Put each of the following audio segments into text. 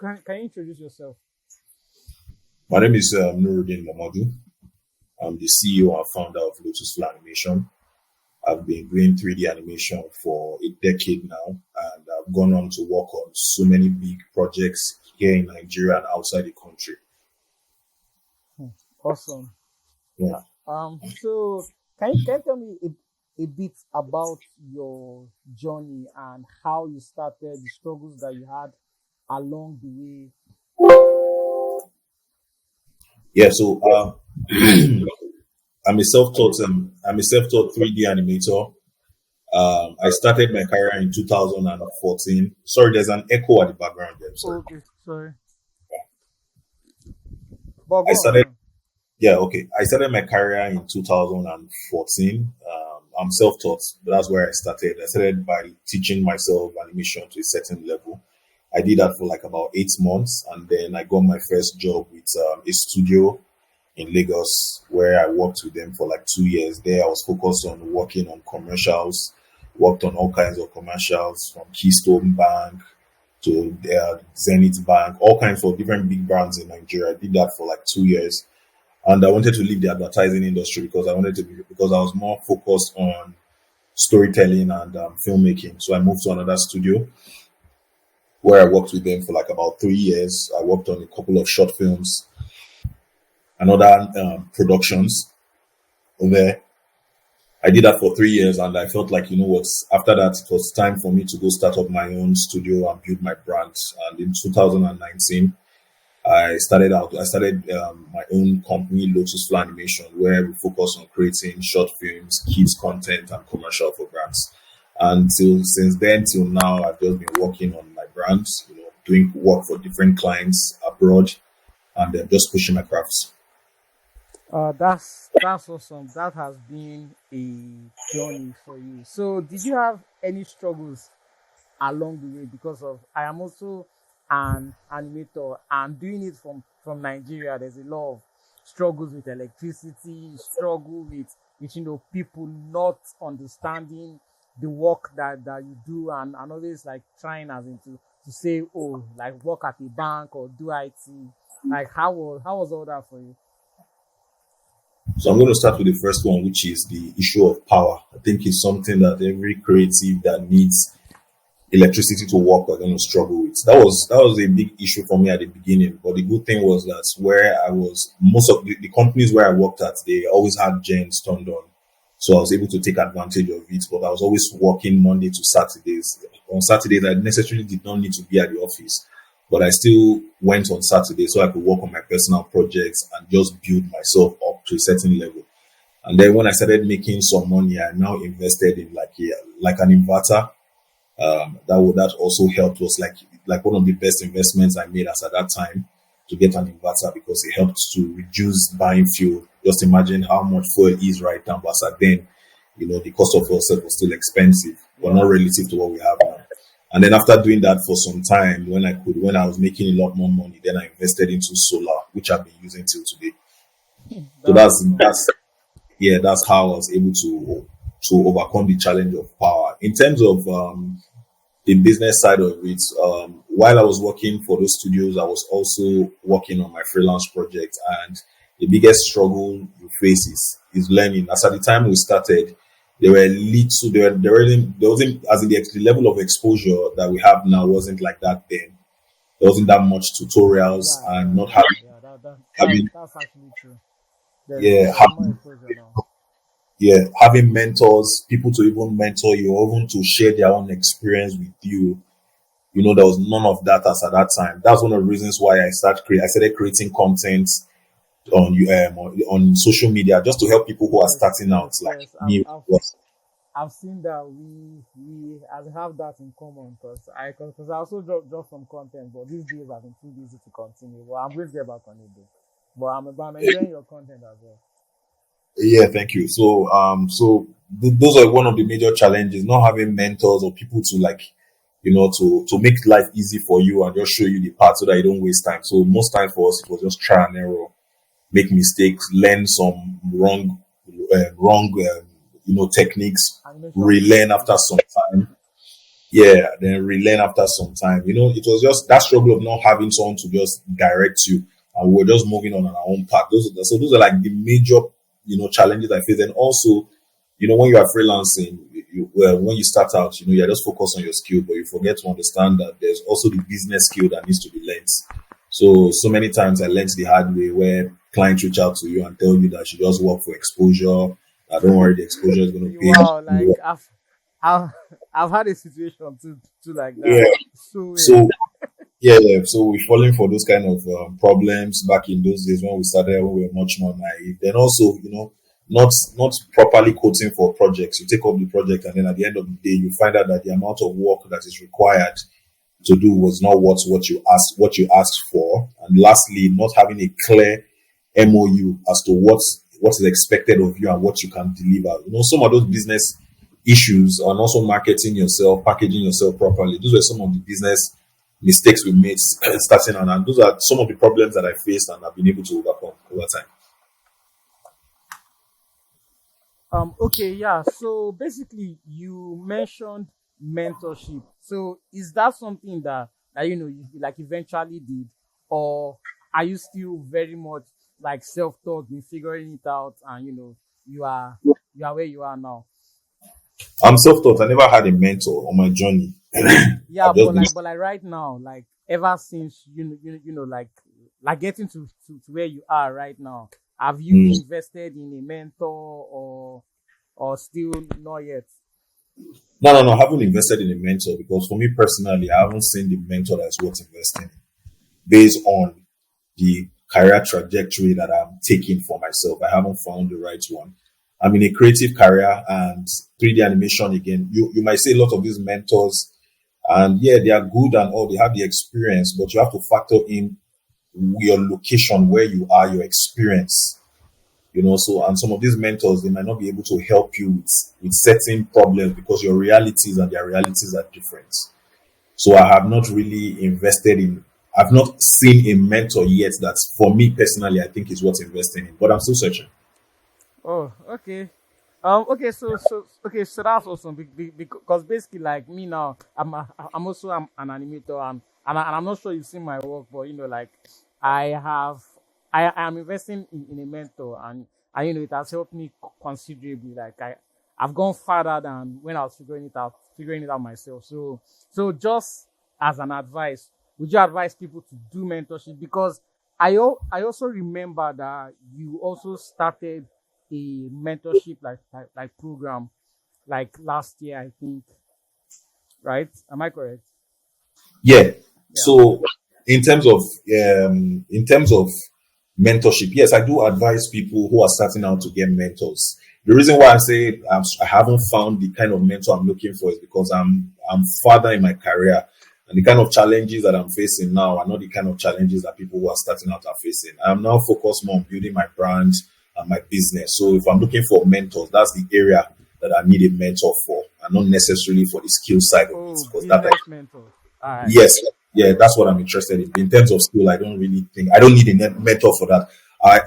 can you introduce yourself? My name is Nurdin Momodu. I'm the CEO and founder of Lotusfly Animation. I've been doing 3D animation for a decade now, and I've gone on to work on so many big projects here in Nigeria and outside the country. Awesome. Yeah. So can you tell me a bit about your journey and how you started, the struggles that you had along the way? Yeah. So I'm a self-taught 3D animator. I started my career in 2014. Sorry, there's an echo at the background there. Sorry. Okay, sorry. But go I on, started go on. Yeah, okay. I started my career in 2014. I'm self-taught. That's where I started. I started by teaching myself animation to a certain level. I did that for like about 8 months, and then I got my first job with a studio in Lagos, where I worked with them for like 2 years. There, I was focused on working on commercials, worked on all kinds of commercials from Keystone Bank to Zenith Bank, all kinds of different big brands in Nigeria. I did that for like 2 years, and I wanted to leave the advertising industry because I was more focused on storytelling and filmmaking. So I moved to another studio where I worked with them for like about 3 years. I worked on a couple of short films and other productions there. I did that for 3 years, and I felt like, you know what, after that, it was time for me to go start up my own studio and build my brand. And in 2019, I started my own company, Lotusfly Animation, where we focus on creating short films, kids content, and commercial for brands. And since then till now, I've just been working on my brands, doing work for different clients abroad, and then just pushing my crafts. That's awesome. That has been a journey for you. So, did you have any struggles along the way? Because of I am also an animator and doing it from Nigeria. There's a lot of struggles with electricity, struggle with people not understanding the work that you do, and always like trying as in to say, oh, like work at a bank or do IT. Like how was all that for you? So I'm going to start with the first one, which is the issue of power. I think it's something that every creative that needs electricity to work are going to struggle with. That was a big issue for me at the beginning. But the good thing was that where I was, most of the companies where I worked at, they always had gens turned on. So I was able to take advantage of it. But I was always working Monday to Saturdays. On Saturdays, I necessarily did not need to be at the office, but I still went on Saturday so I could work on my personal projects and just build myself up to a certain level. And then when I started making some money, I now invested in like an inverter. That also helped. Was like one of the best investments I made as at that time, to get an inverter, because it helped to reduce buying fuel. Just imagine how much fuel is right now, but as at then, the cost of fuel itself was still expensive, but not relative to what we have now. And then after doing that for some time, when I was making a lot more money, then I invested into solar, which I've been using till today. So that's how I was able to overcome the challenge of power. In terms of the business side of it, while I was working for those studios, I was also working on my freelance project, and the biggest struggle you face is learning. As at the time we started, there wasn't, as in the level of exposure that we have now wasn't like that then. There wasn't that much tutorials, Yeah, and yeah, not yeah. having That's actually true. There's yeah there's more exposure now. having mentors, people to even mentor you, or even to share their own experience with you. There was none of that as at that time. That's one of the reasons why I started creating content on social media, just to help people who are Yes, starting out yes, like yes. me. I've seen that we as have that in common, because I also drop some content, but these days I've been too busy to continue. Well, I'm going to get back on it though. But I'm enjoying your content as well. Yeah, thank you. Those are one of the major challenges: not having mentors or people to to make life easy for you and just show you the path so that you don't waste time. So most times for us, it was just try and error, make mistakes, learn some wrong techniques, Animation relearn after techniques. some time. Yeah, then relearn after some time. It was just that struggle of not having someone to just direct you, and we were just moving on our own path. Those are like the major, challenges I face. And also, when you are freelancing, well, when you start out, you're just focused on your skill, but you forget to understand that there's also the business skill that needs to be learned. So many times I learned the hard way where clients reach out to you and tell you that you just work for exposure. That don't worry, the exposure is going to pay Wow, like you. I've I've had a situation too like that. Yeah. So yeah. So yeah. So we're falling for those kind of problems back in those days when we started, when we were much more naive. Then also, not properly coding for projects. You take up the project, and then at the end of the day, you find out that the amount of work that is required to do was not what you asked for. And lastly, not having a clear MOU as to what is expected of you and what you can deliver. Some of those business issues, and also marketing yourself, packaging yourself properly. Those were some of the business mistakes we made starting on, and those are some of the problems that I faced and I've been able to overcome over time. Okay, yeah. So basically, you mentioned mentorship. So is that something that you like eventually did, or are you still very much like self-taught in figuring it out, and you are you are where you are now? I'm self-taught. I never had a mentor on my journey. Yeah, I've just been. but like right now, like ever since like getting to where you are right now, have you Mm. invested in a mentor or still not yet? No. I haven't invested in a mentor because for me personally, I haven't seen the mentor that's worth investing in based on the career trajectory that I'm taking for myself. I haven't found the right one. I'm in a creative career and 3D animation again. You might say a lot of these mentors, and yeah, they are good and all, they have the experience, but you have to factor in your location, where you are, your experience. So, and some of these mentors, they might not be able to help you with certain problems because your realities and their realities are different. So I have not really invested in, I've not seen a mentor yet that's for me personally, I think is worth investing in, but I'm still searching. Oh, okay. Okay, so that's awesome because basically, like me now, I'm also an animator, and I'm not sure you've seen my work, but like I have I am investing in a mentor, and it has helped me considerably. Like I've gone farther than when I was figuring it out myself. So just as an advice, would you advise people to do mentorship? Because I also remember that you also started a mentorship like program like last year, I think, right? Am I correct? Yeah. Yeah. So in terms of mentorship, yes, I do advise people who are starting out to get mentors. The reason why I say I haven't found the kind of mentor I'm looking for is because I'm further in my career, and the kind of challenges that I'm facing now are not the kind of challenges that people who are starting out are facing. I'm now focused more on building my brand and my business. So if I'm looking for mentors, that's the area that I need a mentor for, and not necessarily for the skill side of it, Oh, because that. business mentor. All right. Yes, yeah, that's what I'm interested in. In terms of skill, I don't need a mentor for that.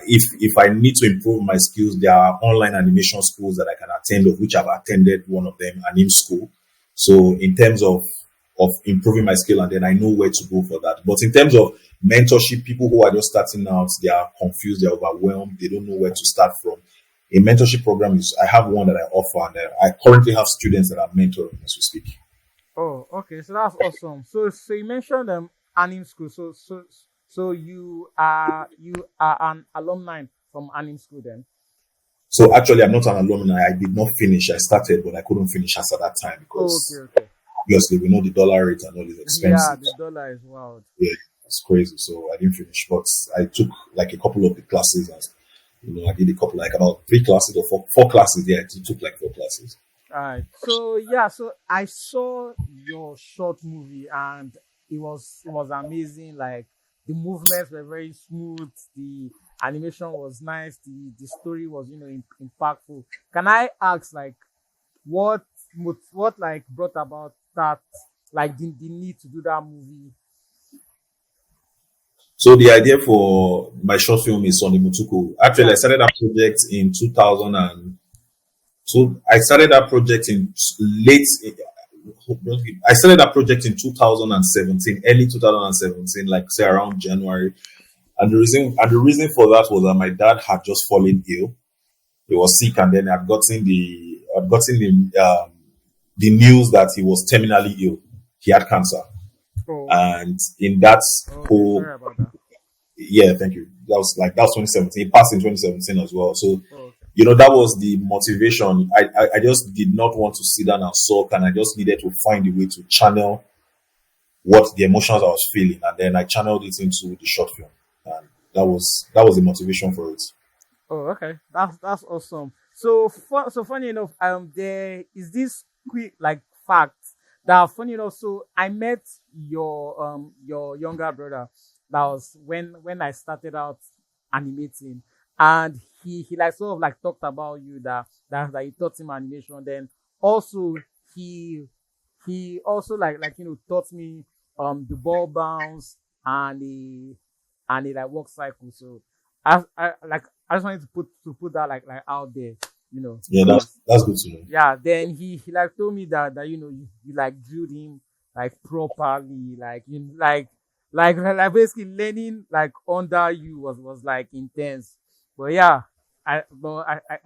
If I need to improve my skills, there are online animation schools that I can attend, of which I've attended one of them, an in school. So in terms of improving my skill, and then I know where to go for that. But in terms of mentorship, people who are just starting out, they are confused, they're overwhelmed, they don't know where to start from. A mentorship program is, I have one that I offer, and I currently have students that I'm mentoring as we speak. Oh, okay. So that's awesome. So you mentioned Anim School. So you are an alumni from Anim School then. So actually, I'm not an alumni. I did not finish. I started, but I couldn't finish as at that time Oh, okay, because okay. obviously we know the dollar rate and all is Yeah, expensive. the dollar is wild. Yeah, it's crazy. So I didn't finish, but I took like a couple of the classes. And, I did a couple, like about three classes or four classes. Yeah, I took like four classes. All right. So yeah, so I saw your short movie and it was amazing. Like the movements were very smooth, the animation was nice, the story was impactful. Can I ask like what what like brought about that like the need to do that movie? So the idea for my short film is Sonny Mutuku. Actually, I Yeah. started that project in 2000 and so I started that project in late. I started that project in 2017, early 2017, like say around January. And the reason for that was that my dad had just fallen ill. He was sick, and then I'd gotten the news that he was terminally ill. He had cancer, Oh, and in that okay. whole Sorry about that. yeah, thank you. That was 2017. He passed in 2017 as well. So Oh, okay. that was the motivation. I just did not want to sit down and sulk, and I just needed to find a way to channel what the emotions I was feeling, and then I channeled it into the short film, and that was the motivation for it. Oh, okay. That's awesome. So funny enough, there is this quick like fact that funny enough. So I met your younger brother. That was when I started out animating, and he like sort of like talked about you that he taught him animation. Then also he he also taught me the ball bounce and the like walk cycle. So I just wanted to put that like out there, Yeah, that's because that's good to know. yeah. Then he like told me that you like drilled him like properly, like like basically learning like under you was like intense. But yeah, I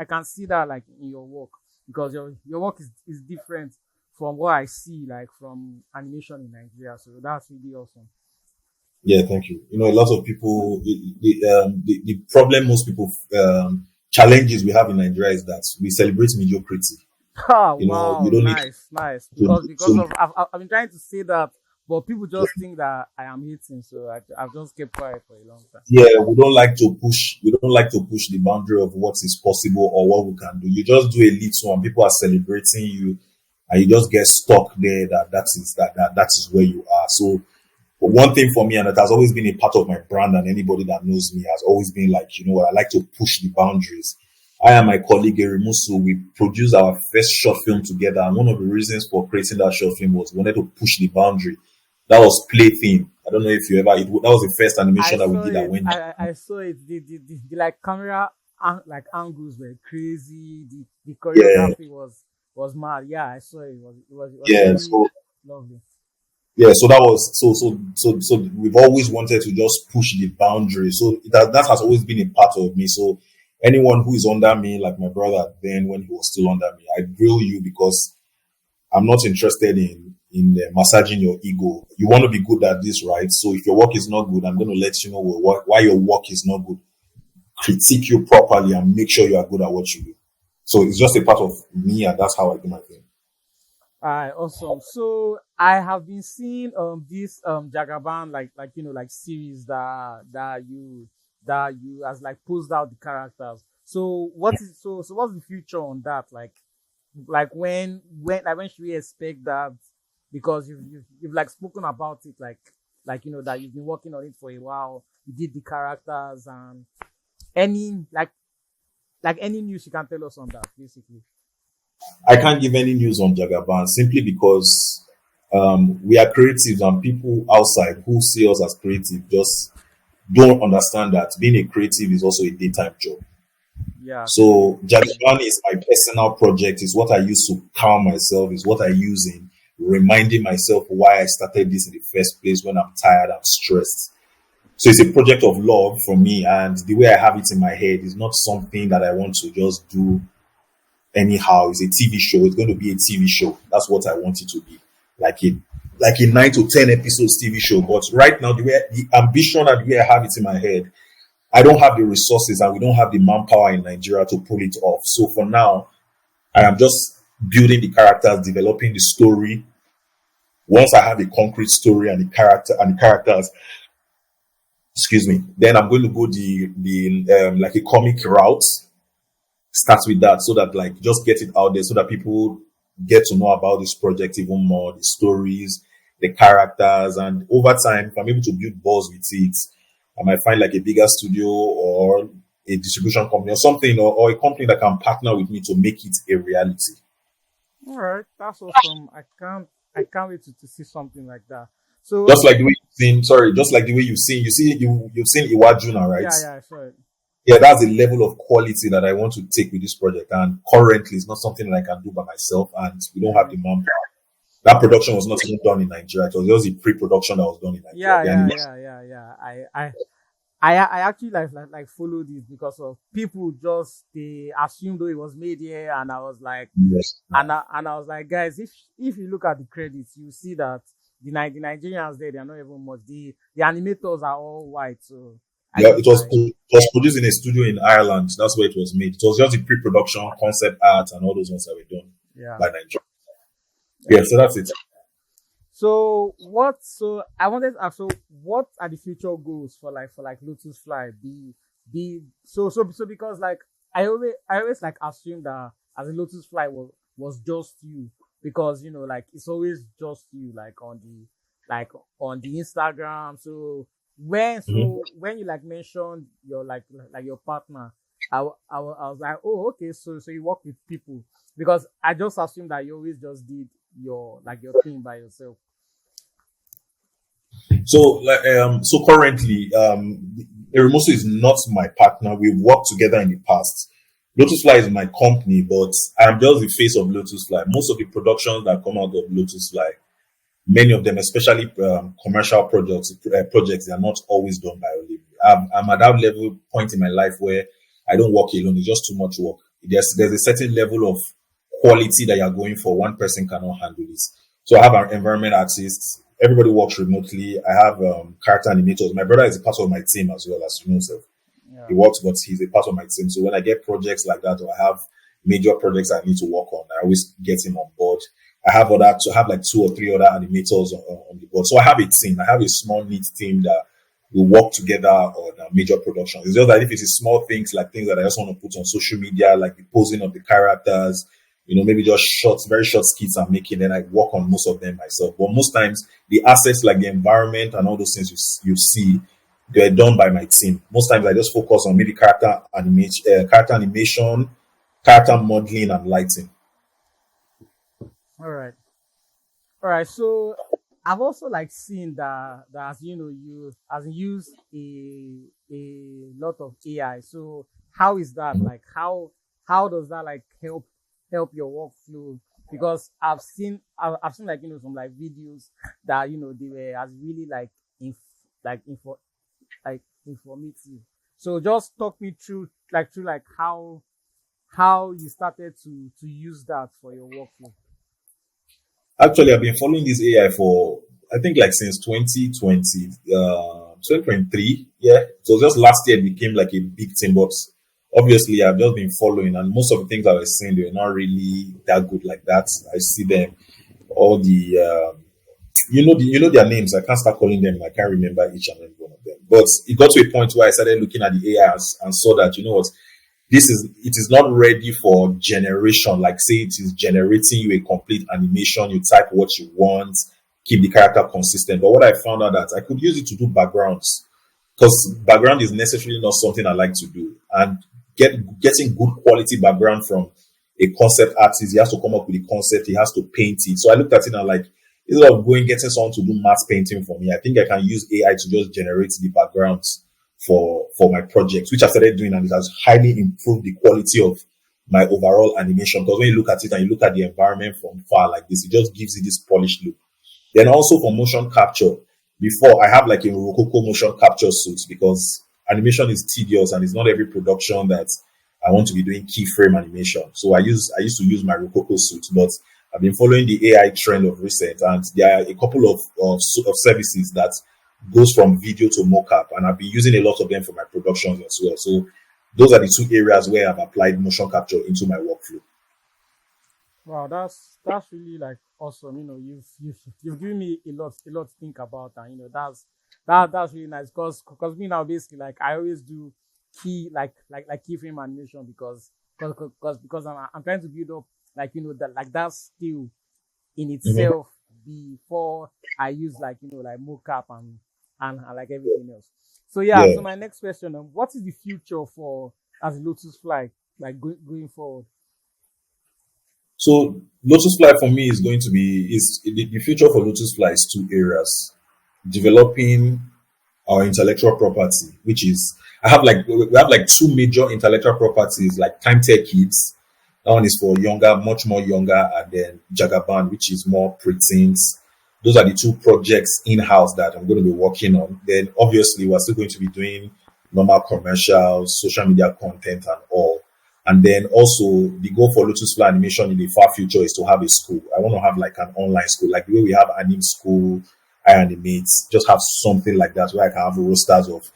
can see that like in your work, because your work is different from what I see like from animation in Nigeria. So that's really awesome. Yeah, thank you. A lot of people, the problem most people challenges we have in Nigeria is that we celebrate mediocrity. Ah, You wow, don't need nice. to. Because of I've been trying to say that, but people just think that I am hating, so I've just kept quiet for a long time. Yeah, we don't like to push the boundary of what is possible or what we can do. You just do a little and people are celebrating you, and you just get stuck there, that is where you are. So but one thing for me, and it has always been a part of my brand, and anybody that knows me has always been like, what, I like to push the boundaries. I and my colleague Erimusu, we produced our first short film together, and one of the reasons for creating that short film was we wanted to push the boundary. That was Plaything. I don't know if you ever. That was the first I animation that we saw did that it. went. I saw it. The like camera like angles were crazy. The Yeah, choreography was mad. Yeah, I saw it. It was yeah. really So lovely. yeah, so that was so we've always wanted to just push the boundary. So that has always been a part of me. So anyone who is under me, like my brother then when he was still under me, I grill you because I'm not interested in massaging your ego. You want to be good at this, right? So if your work is not good, I'm going to let you know why your work is not good. Critique you properly and make sure you are good at what you do. So it's just a part of me, and that's how I do my thing. Alright, awesome. So I have been seeing this Jagaban like series that you as like posed out the characters. So what's the future on that? Like when should we expect that? Because you've like spoken about it like that you've been working on it for a while. You did the characters, and any like any news you can tell us on that basically. I can't give any news on Jagaban simply because we are creatives, and people outside who see us as creative just don't understand that being a creative is also a daytime job. Yeah, true, So true. Jagaban is my personal project, is what I use to calm myself, is what I use in reminding myself why I started this in the first place when I'm tired, I'm stressed. So it's a project of love for me, and the way I have it in my head is not something that I want to just do anyhow. It's a TV show. It's going to be a TV show. That's what I want it to be, like a 9 to 10 episodes TV show. But right now, the ambition and the way I have it in my head, I don't have the resources and we don't have the manpower in Nigeria to pull it off. So for now, I am just building the characters, developing the story. Once I have a concrete story and the characters, excuse me, then I'm going to go the like a comic route. Start with that so that like just get it out there so that people get to know about this project even more, the stories, the characters, and over time, if I'm able to build buzz with it, I might find like a bigger studio or a distribution company or something, or a company that can partner with me to make it a reality. All right, that's awesome. I can't wait to see something like that. So Just like the way you've seen, sorry, just like the way you've seen Iwajuna, right? yeah, yeah, sure. Yeah, that's the level of quality that I want to take with this project. And currently, it's not something that I can do by myself, and we don't have the manpower. That production was not even done in Nigeria. It was just the pre-production that was done in Nigeria. Yeah, The yeah, animation. yeah, yeah, yeah. I actually like follow this because of people just they assumed though it was made here, and I was like, Yes. and I was like, guys, if you look at the credits, you see that the Nigerians there, they are not even much. The animators are all white, so I Yeah, just like, it was produced in a studio in Ireland. That's where it was made. It was just the pre-production, concept art, and all those ones that were done yeah, by Nigeria. Yeah, yeah. so that's it. So what? So I wanted to ask. So what are the future goals for like Lotus Fly? So because like I always like assume that as a Lotus Fly was just you, because like it's always just you like on the Instagram. So Mhm. when you like mentioned your like your partner, I was like, oh, okay, so you work with people, because I just assumed that you always just did your thing by yourself. So, so currently, Eremoso is not my partner. We've worked together in the past. Lotusfly is my company, but I'm just the face of Lotusfly. Most of the productions that come out of Lotusfly, many of them, especially projects, they are not always done by Olive. I'm at that level point in my life where I don't work alone. It's just too much work. There's a certain level of quality that you're going for. One person cannot handle this. So I have an environment artist. Everybody works remotely. I have character animators. My brother is a part of my team as well, as you know. So he Yeah. works, but he's a part of my team. So when I get projects like that, or I have major projects I need to work on, I always get him on board. I have other to have like two or three other animators on the board. So I have a team. I have a small neat team that will work together on major productions. It's just that if it's small things like things that I just want to put on social media, like the posing of the characters, maybe just short, very short skits I'm making, then I work on most of them myself. But most times, the assets like the environment and all those things you see, they're done by my team. Most times, I just focus on maybe character animation, character modeling, and lighting. All right. All right. So I've also like seen that as you as in use a lot of AI. So how is that like how does that like help your workflow? Because I've seen like some like videos that they were as really like like info like informative. So just talk me through like how you started to use that for your workflow. Actually, I've been following this AI for I think like since 2020, 2023. Yeah, so just last year it became like a big thing, but obviously I've just been following, and most of the things I was saying they were not really that good like that. I see them all the their names. I can't start calling them. I can't remember each and every one of them. But it got to a point where I started looking at the AI and saw that what it is not ready for generation. Like say it is generating you a complete animation. You type what you want, keep the character consistent. But what I found out that I could use it to do backgrounds, because background is necessarily not something I like to do. And getting good quality background from a concept artist, he has to come up with a concept, he has to paint it. So I looked at it and like, instead of going getting someone to do matte painting for me, I think I can use AI to just generate the backgrounds for my projects, which I started doing, and it has highly improved the quality of my overall animation. Because when you look at it and you look at the environment from far like this, it just gives you this polished look. Then also for motion capture, before I have like a Rococo motion capture suit, because animation is tedious and it's not every production that I want to be doing keyframe animation. So I used to use my Rococo suit, but I've been following the AI trend of recent, and there are a couple of services that goes from video to mocap, and I've been using a lot of them for my productions as well. So those are the two areas where I've applied motion capture into my workflow. Wow, that's really like awesome. You've given me a lot to think about, and that's really nice because me now basically like I always do like keyframe animation because I'm trying to build up like that like that skill in Mhm. itself before I use like like mocap and like everything else. So yeah, Yeah. so my next question, what is the future for as Lotus Fly like going forward? So Lotusfly for me is going to be is the future for Lotusfly is two areas: developing our intellectual property, which is I have like we have like two major intellectual properties like Time Tech Kids. That one is for younger, much more younger, and then Jagaban, which is more preteens. Those are the two projects in-house that I'm going to be working on. Then obviously we're still going to be doing normal commercials, social media content and all. And then also the goal for Lotusfly Animation in the far future is to have a school. I want to have like an online school, like the way we have Anim School, I Animate, just have something like that where I can have rosters of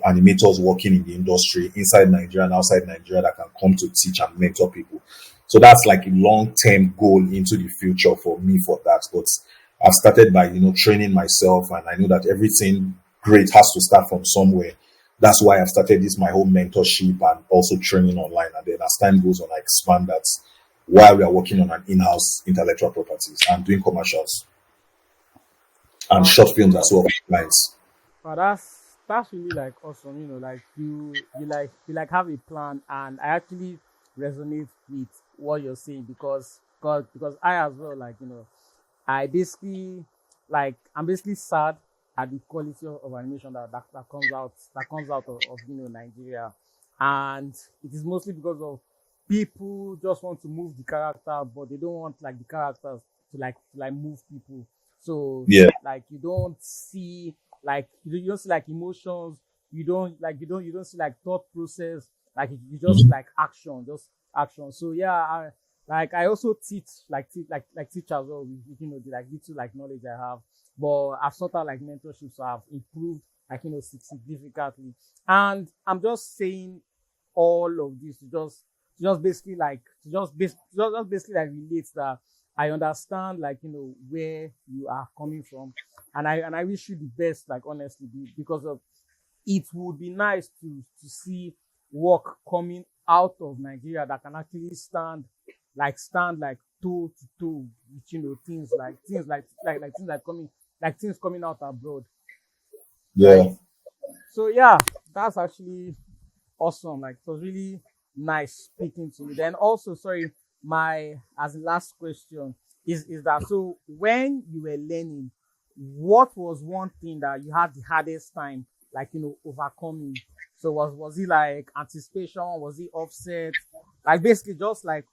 animators working in the industry inside Nigeria and outside Nigeria that can come to teach and mentor people. So that's like a long-term goal into the future for me for that. But I've started by, training myself, and I know that everything great has to start from somewhere. That's why I've started this, my whole mentorship and also training online. And then as time goes on, I expand that while we are working on an in-house intellectual properties and doing commercials and Uh, short films as well for clients. but that's really like awesome. Like you like have a plan, and I actually resonate with what you're saying because I as well, like, I basically, like, I'm basically sad at the quality of animation that comes out of Nigeria, and it is mostly because of people just want to move the character, but they don't want like the characters to like move people. So Yeah. like you don't see like emotions, you don't see like thought process, like you just see Mhm. like just action. So yeah, I also teach as well with the like little like knowledge I have, but I've sought out like mentorship, so I've improved like significantly. And I'm just saying all of this to just basically like to just basically like relate that I understand, like, where you are coming from, and I wish you the best, like, honestly, because of it would be nice to see work coming out of Nigeria that can actually stand like toe to toe with things coming out abroad, right? Yeah. So yeah, that's actually awesome. Like, it was really nice speaking to you. Then also, sorry, my as the last question is that, so when you were learning, what was one thing that you had the hardest time, like, overcoming? So was it like anticipation? Was it offset? Like, basically just like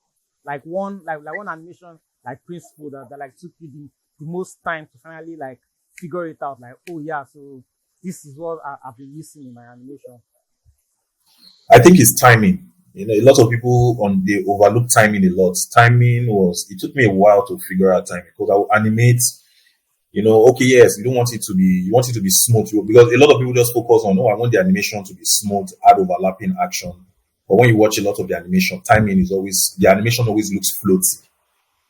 one animation like principle that like took you the most time to finally like figure it out. Like, oh yeah, so this is what I've been missing in my animation. I think it's timing. A lot of people they overlook timing a lot. It took me a while to figure out timing because I will animate, okay, yes, you want it to be smooth because a lot of people just focus on, oh, I want the animation to be smooth, add overlapping action. But when you watch a lot of the animation, the animation always looks floaty.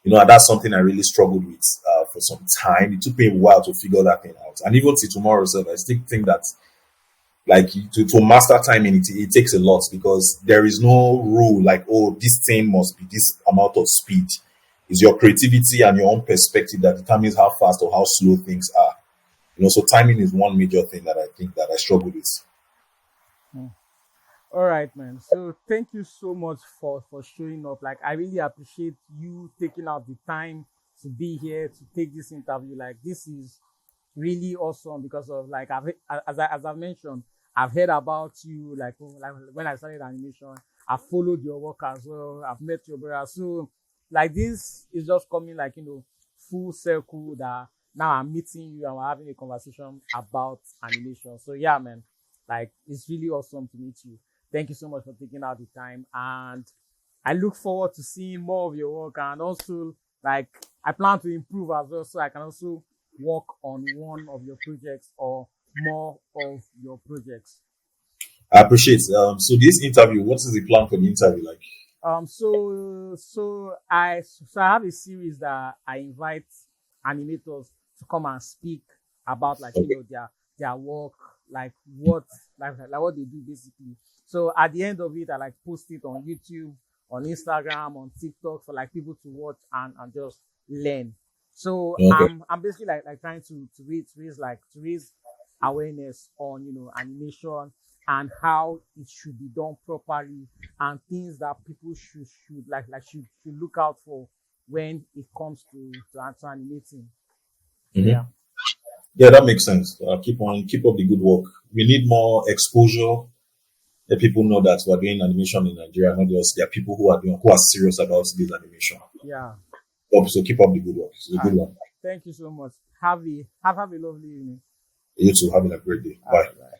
And that's something I really struggled with for some time. It took me a while to figure that thing out. And even till tomorrow, so I still think that like to master timing, it takes a lot because there is no rule like, oh, this thing must be this amount of speed. It's your creativity and your own perspective that determines how fast or how slow things are. So timing is one major thing that I think that I struggle with. Hmm. All right, man. So thank you so much for showing up. Like, I really appreciate you taking out the time to be here to take this interview. Like, this is really awesome because of, like, as I mentioned, I've heard about you, like when I started animation. I followed your work as well. I've met your brother. So like, this is just coming like, full circle that now I'm meeting you and we're having a conversation about animation. So yeah, man, like, it's really awesome to meet you. Thank you so much for taking out the time, and I look forward to seeing more of your work, and also, like, I plan to improve as well, so I can also work on one of your projects or more of your projects. I appreciate. So this interview, what is the plan for the interview like? So I have a series that I invite animators to come and speak about, like, Okay. their work, like like what they do basically. So at the end of it, I like post it on YouTube, on Instagram, on TikTok, for like people to watch and just learn. So Okay. I'm basically like trying to raise awareness on, animation, and how it should be done properly, and things that people should look out for when it comes to animating. So Hmm. yeah. Yeah, that makes sense. Keep up the good work. We need more exposure let people know that we're doing animation in Nigeria, not just there are people who are serious about this animation. Yeah. So keep up the good work. It's a All good right. one. Thank you so much. Have a lovely evening. You too. Having a great day. All Bye. right.